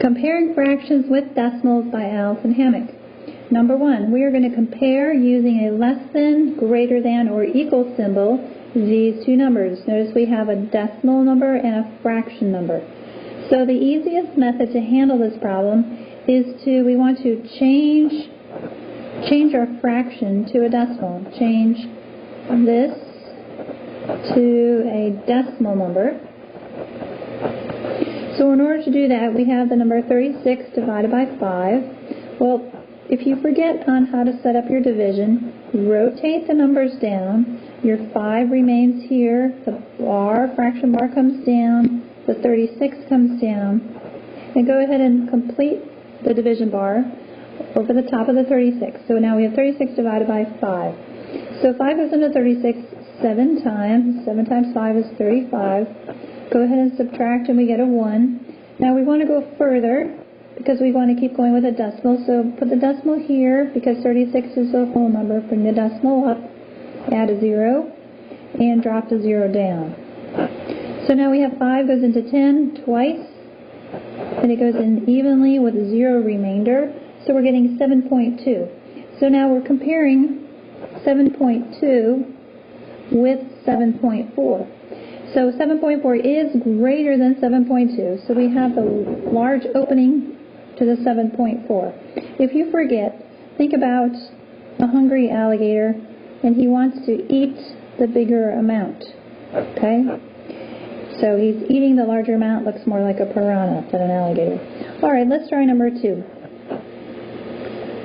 Comparing fractions with decimals by Alison Hammack. Number 1, we are going to compare using a less than, greater than, or equal symbol these two numbers. Notice we have a decimal number and a fraction number. So the easiest method to handle this problem is we want to change our fraction to a decimal. Change this to a decimal number. So in order to do that, we have the number 36 divided by 5. Well, if you forget on how to set up your division, rotate the numbers down. Your 5 remains here. The fraction bar comes down. The 36 comes down. And go ahead and complete the division bar over the top of the 36. So now we have 36 divided by 5. So 5 goes into 36 7 times. 7 times 5 is 35. Go ahead and subtract and we get a 1. Now we want to go further because we want to keep going with a decimal. So put the decimal here because 36 is a whole number. Bring the decimal up, add a 0, and drop the 0 down. So now we have 5 goes into 10 twice, and it goes in evenly with 0 remainder. So we're getting 7.2. So now we're comparing 7.2 with 7.4. So 7.4 is greater than 7.2. So we have the large opening to the 7.4. If you forget, think about a hungry alligator and he wants to eat the bigger amount. Okay? So he's eating the larger amount, looks more like a piranha than an alligator. Alright, let's try number 2.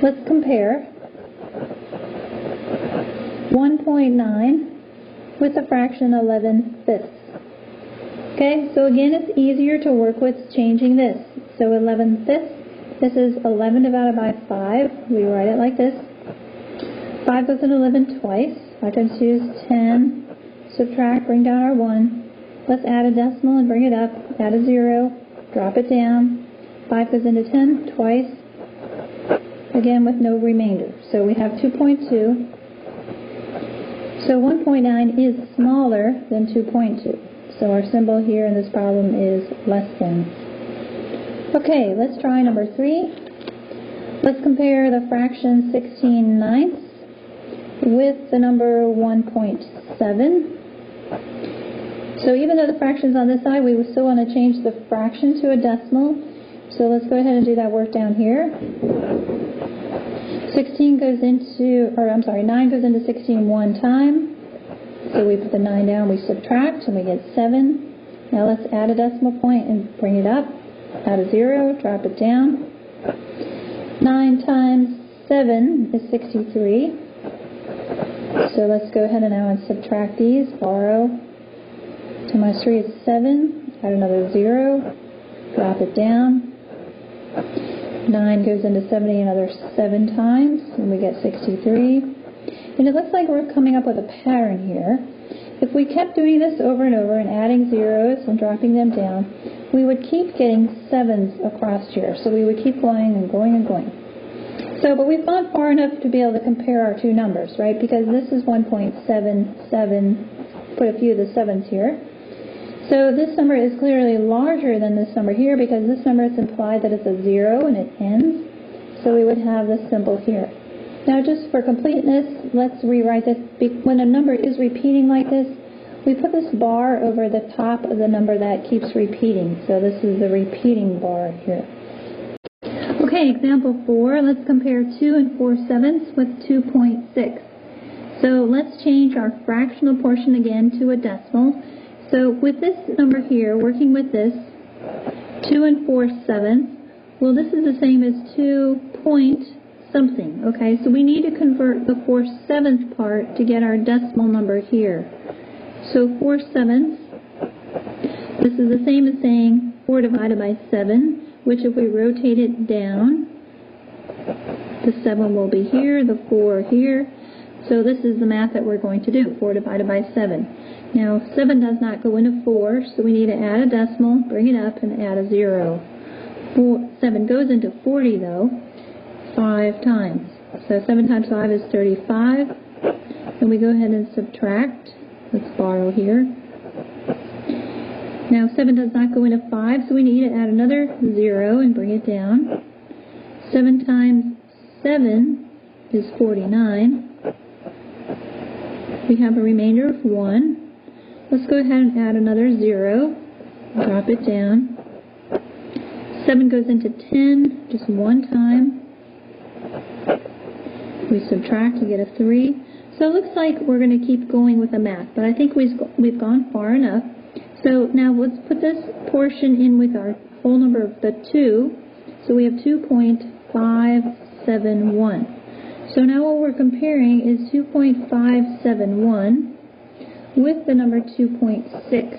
Let's compare 1.9 with the fraction 11/5. Okay, so again, it's easier to work with changing this. So 11/5, this is 11 divided by 5. We write it like this. 5 goes into 11 twice. 5 times 2 is 10. Subtract, bring down our 1. Let's add a decimal and bring it up. Add a 0. Drop it down. 5 goes into 10 twice. Again with no remainder. So we have 2.2. So 1.9 is smaller than 2.2. So our symbol here in this problem is less than. Okay, let's try number 3. Let's compare the fraction 16/9 with the number 1.7. So even though the fraction's on this side, we still want to change the fraction to a decimal. So let's go ahead and do that work down here. 9 goes into 16 one time. So we put the 9 down, we subtract, and we get 7. Now let's add a decimal point and bring it up. Add a 0, drop it down. 9 times 7 is 63. So let's go ahead and now subtract these. Borrow. 2 minus 3 is 7. Add another 0. Drop it down. 9 goes into 70 another 7 times, and we get 63. And it looks like we're coming up with a pattern here. If we kept doing this over and over and adding zeros and dropping them down, we would keep getting 7s across here. So we would keep going and going and going. So, but we've gone far enough to be able to compare our two numbers, right? Because this is 1.77, put a few of the 7s here. So this number is clearly larger than this number here because this number is implied that it's a 0 and it ends. So we would have this symbol here. Now just for completeness, let's rewrite this. When a number is repeating like this, we put this bar over the top of the number that keeps repeating. So this is the repeating bar here. Okay, example 4, let's compare 2 4/7 with 2.6. So let's change our fractional portion again to a decimal. So with this number here, working with this, 2 4/7, well this is the same as 2 point something, okay? So we need to convert the 4/7 part to get our decimal number here. So 4/7, this is the same as saying 4 divided by 7, which if we rotate it down, the 7 will be here, the 4 here. So this is the math that we're going to do, 4 divided by 7. Now 7 does not go into 4, so we need to add a decimal, bring it up, and add a 0. 7 goes into 40 though, 5 times. So 7 times 5 is 35. Then we go ahead and subtract. Let's borrow here. Now 7 does not go into 5, so we need to add another 0 and bring it down. 7 times 7 is 49. We have a remainder of 1. Let's go ahead and add another 0. Drop it down. 7 goes into 10 just one time. We subtract to get a 3. So it looks like we're going to keep going with the math, but I think we've gone far enough. So now let's put this portion in with our whole number of the 2. So we have 2.571. So now what we're comparing is 2.571 with the number 2.6.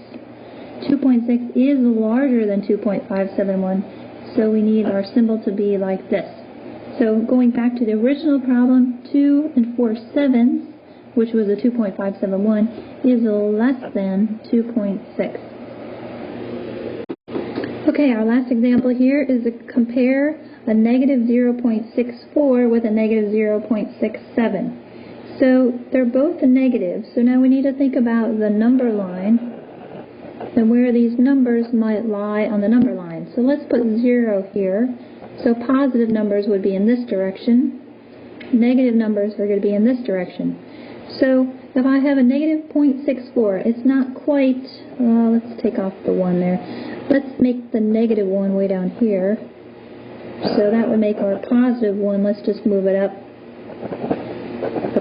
2.6 is larger than 2.571, so we need our symbol to be like this. So going back to the original problem, 2 4/7, which was a 2.571, is less than 2.6. Okay, our last example here is to compare a negative 0.64 with a negative 0.67. So they're both a negative, so now we need to think about the number line and where these numbers might lie on the number line. So let's put 0 here. So positive numbers would be in this direction. Negative numbers are going to be in this direction. So if I have a negative 0.64, it's not quite, let's take off the 1 there. Let's make the negative 1 way down here. So that would make our positive 1. Let's just move it up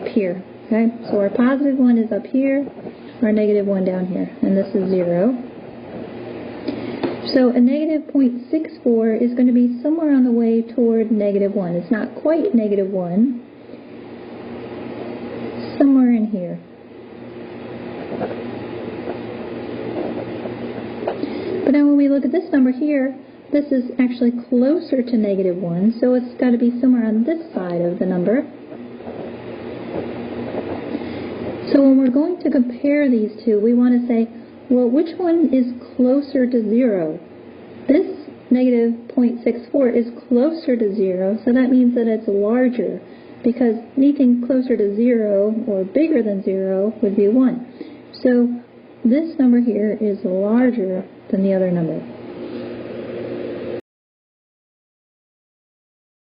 here. Okay, so our positive 1 is up here, our negative 1 down here, and this is 0. So a negative 0.64 is going to be somewhere on the way toward negative 1. It's not quite negative 1. Somewhere in here. But now when we look at this number here, this is actually closer to negative 1, so it's got to be somewhere on this side of the number. So when we're going to compare these two, we want to say, well, which one is closer to 0? This negative 0.64 is closer to 0, so that means that it's larger, because anything closer to 0 or bigger than 0 would be 1. So this number here is larger than the other number.